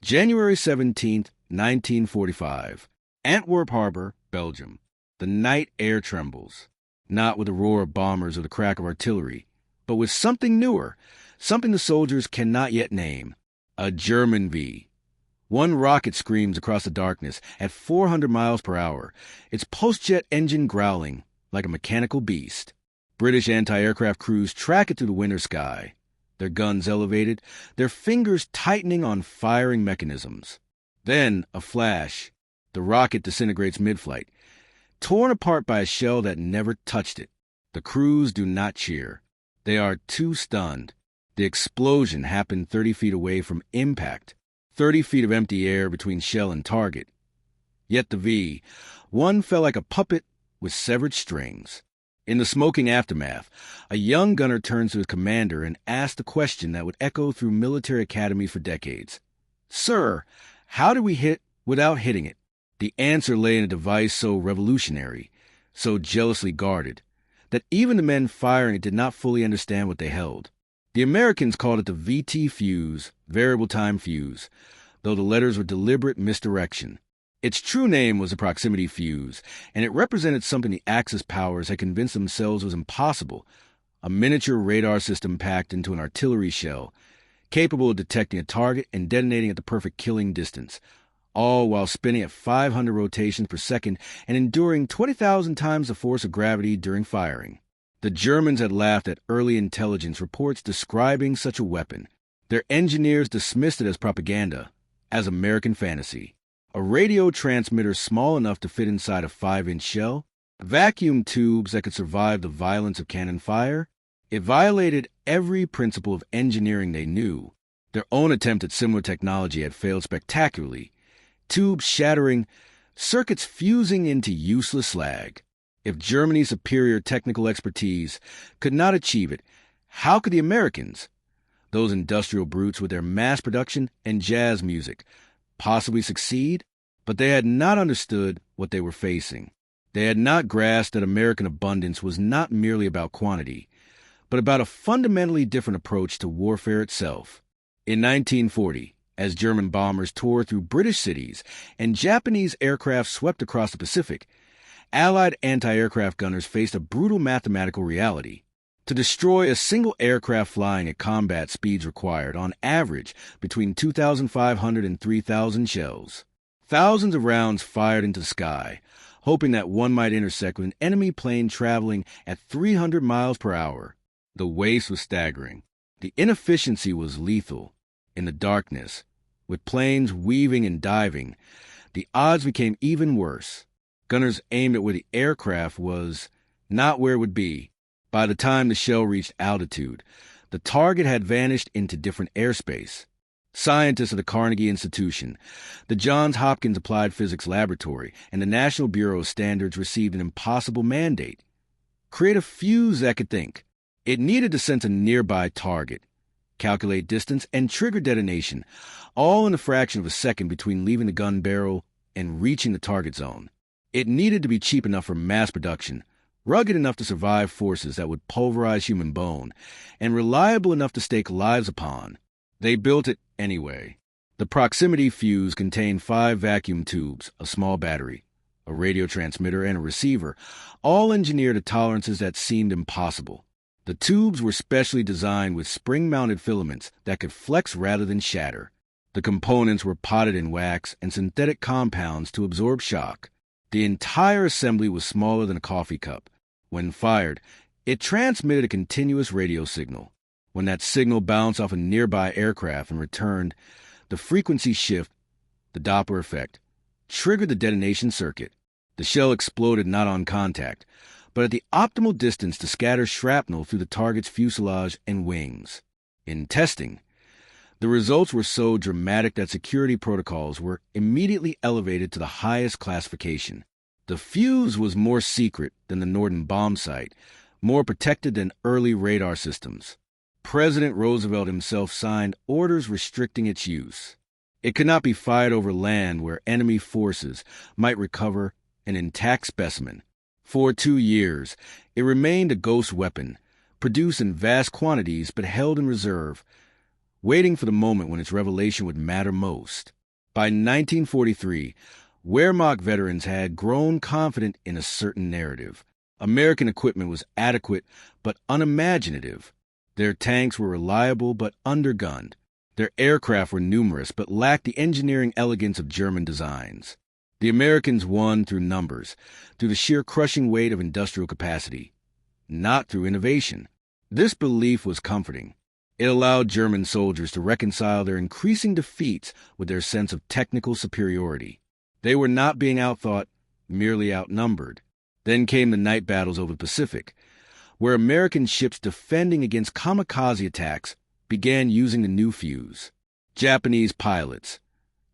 January 17, 1945. Antwerp Harbor, Belgium. The night air trembles, not with the roar of bombers or the crack of artillery, but with something newer, something the soldiers cannot yet name. A German V. One rocket screams across the darkness at 400 miles per hour, its post-jet engine growling like a mechanical beast. British anti-aircraft crews track it through the winter sky, their guns elevated, their fingers tightening on firing mechanisms. Then, a flash. The rocket disintegrates mid-flight, torn apart by a shell that never touched it. The crews do not cheer. They are too stunned. The explosion happened 30 feet away from impact, 30 feet of empty air between shell and target. Yet the V-1 fell like a puppet with severed strings. In the smoking aftermath, a young gunner turns to his commander and asks the question that would echo through military academies for decades. "Sir, how did we hit without hitting it?" The answer lay in a device so revolutionary, so jealously guarded, that even the men firing it did not fully understand what they held. The Americans called it the VT fuse, variable time fuse, though the letters were deliberate misdirection. Its true name was a proximity fuse, and it represented something the Axis powers had convinced themselves was impossible, a miniature radar system packed into an artillery shell, capable of detecting a target and detonating at the perfect killing distance, all while spinning at 500 rotations per second and enduring 20,000 times the force of gravity during firing. The Germans had laughed at early intelligence reports describing such a weapon. Their engineers dismissed it as propaganda, as American fantasy. A radio transmitter small enough to fit inside a 5-inch shell, vacuum tubes that could survive the violence of cannon fire. It violated every principle of engineering they knew. Their own attempt at similar technology had failed spectacularly. Tubes shattering, circuits fusing into useless slag. If Germany's superior technical expertise could not achieve it, how could the Americans, those industrial brutes with their mass production and jazz music, possibly succeed? But they had not understood what they were facing. They had not grasped that American abundance was not merely about quantity, but about a fundamentally different approach to warfare itself. In 1940, as German bombers tore through British cities and Japanese aircraft swept across the Pacific, Allied anti-aircraft gunners faced a brutal mathematical reality. To destroy a single aircraft flying at combat speeds required, on average, between 2,500 and 3,000 shells. Thousands of rounds fired into the sky, hoping that one might intersect with an enemy plane traveling at 300 miles per hour. The waste was staggering. The inefficiency was lethal. In the darkness, with planes weaving and diving, the odds became even worse. Gunners aimed at where the aircraft was, not where it would be. By the time the shell reached altitude, the target had vanished into different airspace. Scientists at the Carnegie Institution, the Johns Hopkins Applied Physics Laboratory, and the National Bureau of Standards received an impossible mandate. Create a fuse that could think. It needed to sense a nearby target, calculate distance, and trigger detonation, all in a fraction of a second between leaving the gun barrel and reaching the target zone. It needed to be cheap enough for mass production, rugged enough to survive forces that would pulverize human bone, and reliable enough to stake lives upon. They built it anyway. The proximity fuse contained 5 vacuum tubes, a small battery, a radio transmitter, and a receiver, all engineered at tolerances that seemed impossible. The tubes were specially designed with spring-mounted filaments that could flex rather than shatter. The components were potted in wax and synthetic compounds to absorb shock. The entire assembly was smaller than a coffee cup. When fired, it transmitted a continuous radio signal. When that signal bounced off a nearby aircraft and returned, the frequency shift, the Doppler effect, triggered the detonation circuit. The shell exploded not on contact, but at the optimal distance to scatter shrapnel through the target's fuselage and wings. In testing, the results were so dramatic that security protocols were immediately elevated to the highest classification. The fuse was more secret than the Norden bomb sight, more protected than early radar systems. President Roosevelt himself signed orders restricting its use. It could not be fired over land where enemy forces might recover an intact specimen. For 2 years, it remained a ghost weapon, produced in vast quantities but held in reserve, waiting for the moment when its revelation would matter most. By 1943, Wehrmacht veterans had grown confident in a certain narrative. American equipment was adequate but unimaginative. Their tanks were reliable but undergunned. Their aircraft were numerous but lacked the engineering elegance of German designs. The Americans won through numbers, through the sheer crushing weight of industrial capacity, not through innovation. This belief was comforting. It allowed German soldiers to reconcile their increasing defeats with their sense of technical superiority. They were not being outthought, merely outnumbered. Then came the night battles over the Pacific, where American ships defending against kamikaze attacks began using the new fuse. Japanese pilots,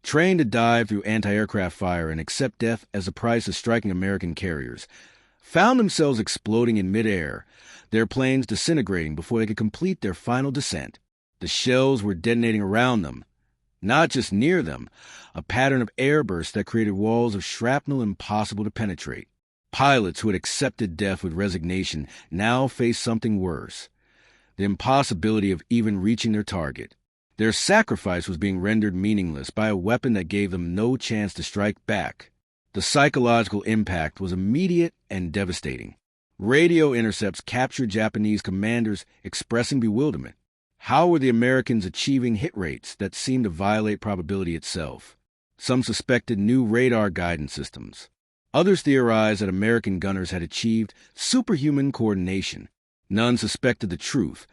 trained to dive through anti-aircraft fire and accept death as the price of striking American carriers, found themselves exploding in midair, their planes disintegrating before they could complete their final descent. The shells were detonating around them, not just near them, a pattern of airbursts that created walls of shrapnel impossible to penetrate. Pilots who had accepted death with resignation now faced something worse, the impossibility of even reaching their target. Their sacrifice was being rendered meaningless by a weapon that gave them no chance to strike back. The psychological impact was immediate and devastating. Radio intercepts captured Japanese commanders expressing bewilderment. How were the Americans achieving hit rates that seemed to violate probability itself? Some suspected new radar guidance systems. Others theorized that American gunners had achieved superhuman coordination. None suspected the truth,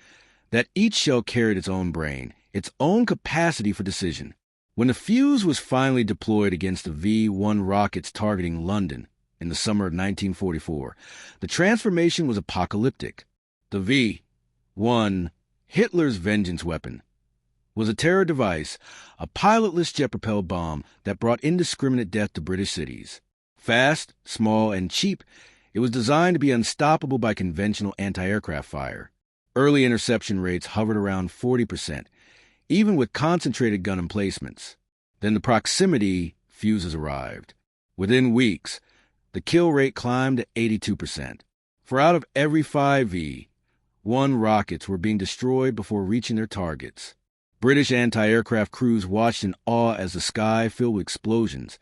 that each shell carried its own brain, its own capacity for decision. When the fuse was finally deployed against the V-1 rockets targeting London in the summer of 1944, the transformation was apocalyptic. The V-1, Hitler's vengeance weapon, was a terror device, a pilotless jet-propelled bomb that brought indiscriminate death to British cities. Fast, small, and cheap, it was designed to be unstoppable by conventional anti-aircraft fire. Early interception rates hovered around 40%, even with concentrated gun emplacements. Then the proximity fuses arrived. Within weeks, the kill rate climbed to 82%. For out of every 5 V-1 rockets were being destroyed before reaching their targets. British anti-aircraft crews watched in awe as the sky filled with explosions,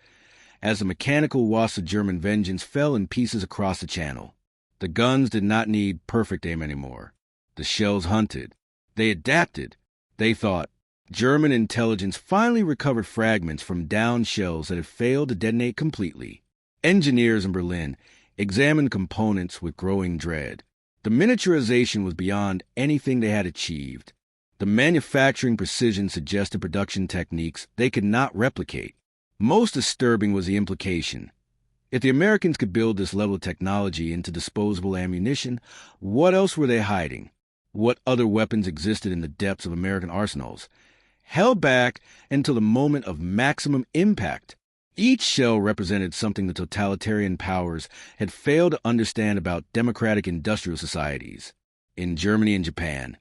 as the mechanical wasps of German vengeance fell in pieces across the channel. The guns did not need perfect aim anymore. The shells hunted. They adapted. They thought. German intelligence finally recovered fragments from downed shells that had failed to detonate completely. Engineers in Berlin examined components with growing dread. The miniaturization was beyond anything they had achieved. The manufacturing precision suggested production techniques they could not replicate. Most disturbing was the implication. If the Americans could build this level of technology into disposable ammunition, what else were they hiding? What other weapons existed in the depths of American arsenals? Held back until the moment of maximum impact. Each shell represented something the totalitarian powers had failed to understand about democratic industrial societies. In Germany and Japan,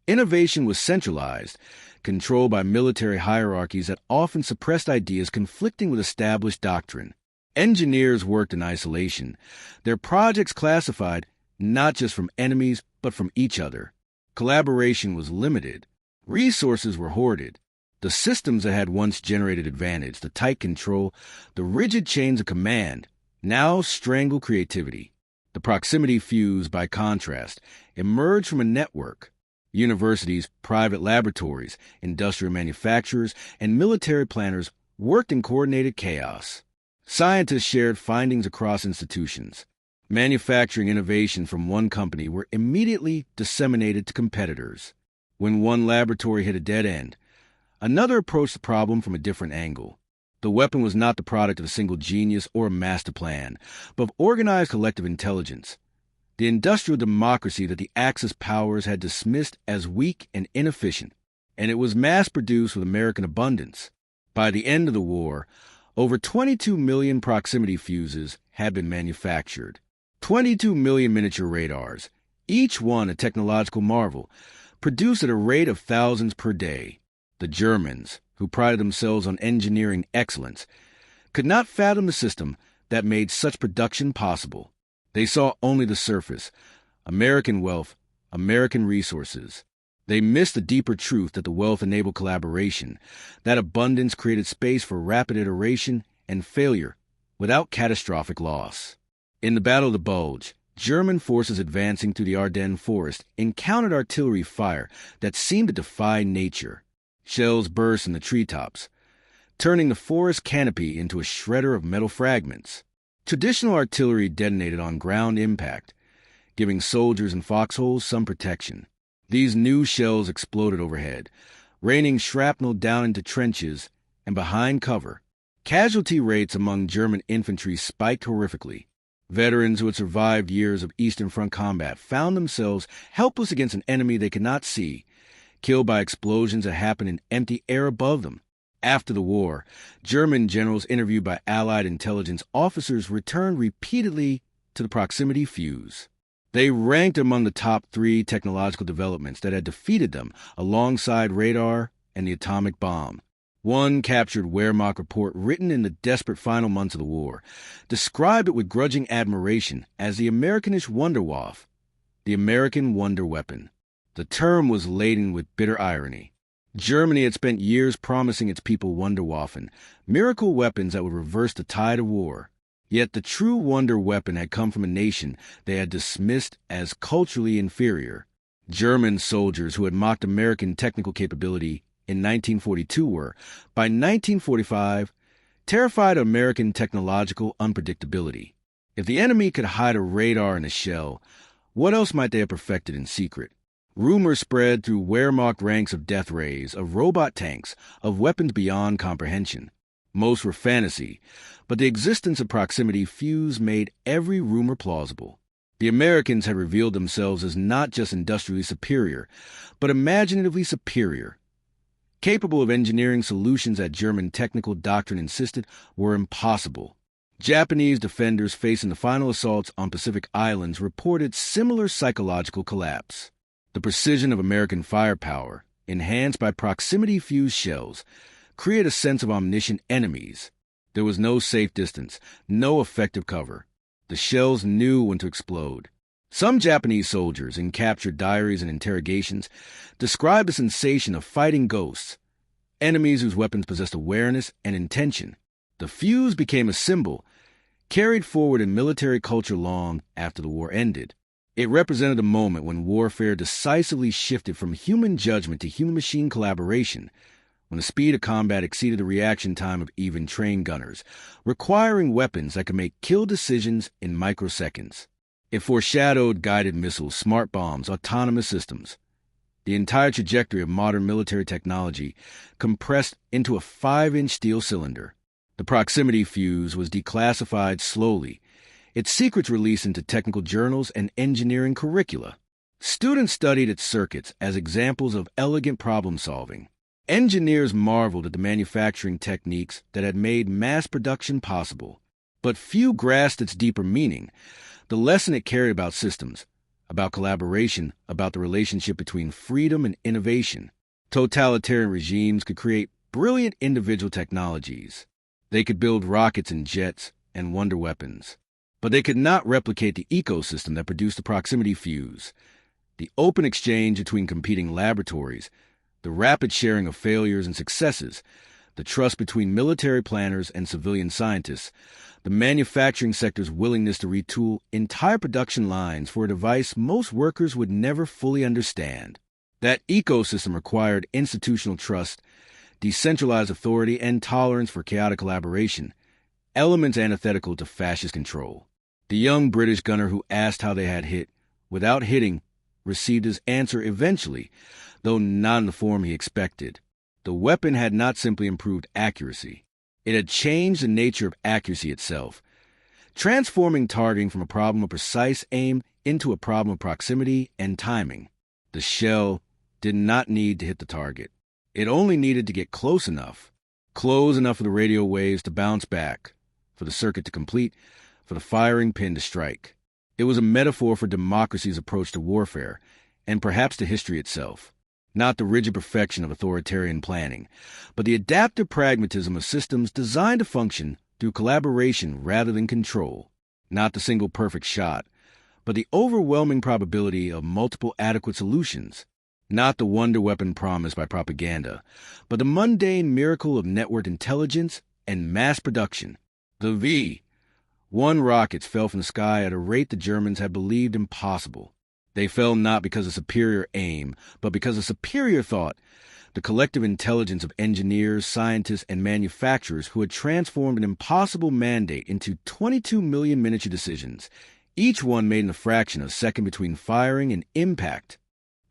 innovation was centralized, controlled by military hierarchies that often suppressed ideas conflicting with established doctrine. Engineers worked in isolation, their projects classified not just from enemies but from each other. Collaboration was limited. Resources were hoarded. The systems that had once generated advantage, the tight control, the rigid chains of command, now strangled creativity. The proximity fuse, by contrast, emerged from a network. Universities, private laboratories, industrial manufacturers, and military planners worked in coordinated chaos. Scientists shared findings across institutions. Manufacturing innovation from one company were immediately disseminated to competitors. When one laboratory hit a dead end, another approached the problem from a different angle. The weapon was not the product of a single genius or a master plan, but of organized collective intelligence. The industrial democracy that the Axis powers had dismissed as weak and inefficient, and it was mass-produced with American abundance. By the end of the war, over 22 million proximity fuses had been manufactured. 22 million miniature radars, each one a technological marvel, produced at a rate of thousands per day. The Germans, who prided themselves on engineering excellence, could not fathom the system that made such production possible. They saw only the surface, American wealth, American resources. They missed the deeper truth that the wealth enabled collaboration, that abundance created space for rapid iteration and failure without catastrophic loss. In the Battle of the Bulge, German forces advancing through the Ardennes forest encountered artillery fire that seemed to defy nature. Shells burst in the treetops, turning the forest canopy into a shredder of metal fragments. Traditional artillery detonated on ground impact, giving soldiers in foxholes some protection. These new shells exploded overhead, raining shrapnel down into trenches and behind cover. Casualty rates among German infantry spiked horrifically. Veterans who had survived years of Eastern Front combat found themselves helpless against an enemy they could not see, killed by explosions that happened in empty air above them. After the war, German generals interviewed by Allied intelligence officers returned repeatedly to the proximity fuse. They ranked among the top 3 technological developments that had defeated them alongside radar and the atomic bomb. One captured Wehrmacht report written in the desperate final months of the war described it with grudging admiration as the Amerikanisch Wunderwaffe, the American wonder weapon. The term was laden with bitter irony. Germany had spent years promising its people Wunderwaffen, miracle weapons that would reverse the tide of war. Yet the true wonder weapon had come from a nation they had dismissed as culturally inferior. German soldiers who had mocked American technical capability in 1942 were, by 1945, terrified of American technological unpredictability. If the enemy could hide a radar in a shell, what else might they have perfected in secret? Rumors spread through Wehrmacht ranks of death rays, of robot tanks, of weapons beyond comprehension. Most were fantasy, but the existence of proximity fuse made every rumor plausible. The Americans had revealed themselves as not just industrially superior, but imaginatively superior. Capable of engineering solutions that German technical doctrine insisted were impossible. Japanese defenders facing the final assaults on Pacific Islands reported similar psychological collapse. The precision of American firepower, enhanced by proximity-fused shells, created a sense of omniscient enemies. There was no safe distance, no effective cover. The shells knew when to explode. Some Japanese soldiers, in captured diaries and interrogations, described the sensation of fighting ghosts, enemies whose weapons possessed awareness and intention. The fuse became a symbol, carried forward in military culture long after the war ended. It represented a moment when warfare decisively shifted from human judgment to human-machine collaboration, when the speed of combat exceeded the reaction time of even trained gunners, requiring weapons that could make kill decisions in microseconds. It foreshadowed guided missiles, smart bombs, autonomous systems. The entire trajectory of modern military technology compressed into a 5-inch steel cylinder. The proximity fuse was declassified slowly, its secrets released into technical journals and engineering curricula. Students studied its circuits as examples of elegant problem-solving. Engineers marveled at the manufacturing techniques that had made mass production possible. But few grasped its deeper meaning, the lesson it carried about systems, about collaboration, about the relationship between freedom and innovation. Totalitarian regimes could create brilliant individual technologies. They could build rockets and jets and wonder weapons. But they could not replicate the ecosystem that produced the proximity fuse, the open exchange between competing laboratories, the rapid sharing of failures and successes, the trust between military planners and civilian scientists, the manufacturing sector's willingness to retool entire production lines for a device most workers would never fully understand. That ecosystem required institutional trust, decentralized authority, and tolerance for chaotic collaboration, elements antithetical to fascist control. The young British gunner who asked how they had hit, without hitting, received his answer eventually, though not in the form he expected. The weapon had not simply improved accuracy. It had changed the nature of accuracy itself, transforming targeting from a problem of precise aim into a problem of proximity and timing. The shell did not need to hit the target. It only needed to get close enough for the radio waves to bounce back, for the circuit to complete, for the firing pin to strike. It was a metaphor for democracy's approach to warfare, and perhaps to history itself. Not the rigid perfection of authoritarian planning, but the adaptive pragmatism of systems designed to function through collaboration rather than control. Not the single perfect shot, but the overwhelming probability of multiple adequate solutions. Not the wonder weapon promised by propaganda, but the mundane miracle of networked intelligence and mass production. The V-1 rockets fell from the sky at a rate the Germans had believed impossible. They fell not because of superior aim, but because of superior thought, the collective intelligence of engineers, scientists, and manufacturers who had transformed an impossible mandate into 22 million miniature decisions, each one made in a fraction of a second between firing and impact.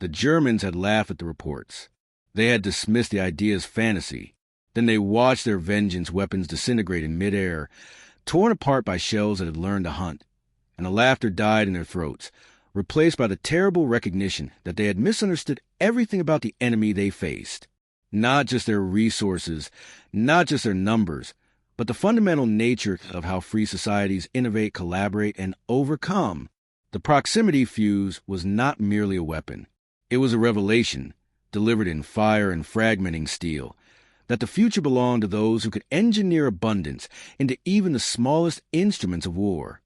The Germans had laughed at the reports. They had dismissed the idea as fantasy. Then they watched their vengeance weapons disintegrate in midair, torn apart by shells that had learned to hunt, and the laughter died in their throats, replaced by the terrible recognition that they had misunderstood everything about the enemy they faced. Not just their resources, not just their numbers, but the fundamental nature of how free societies innovate, collaborate, and overcome. The proximity fuse was not merely a weapon. It was a revelation, delivered in fire and fragmenting steel, that the future belonged to those who could engineer abundance into even the smallest instruments of war.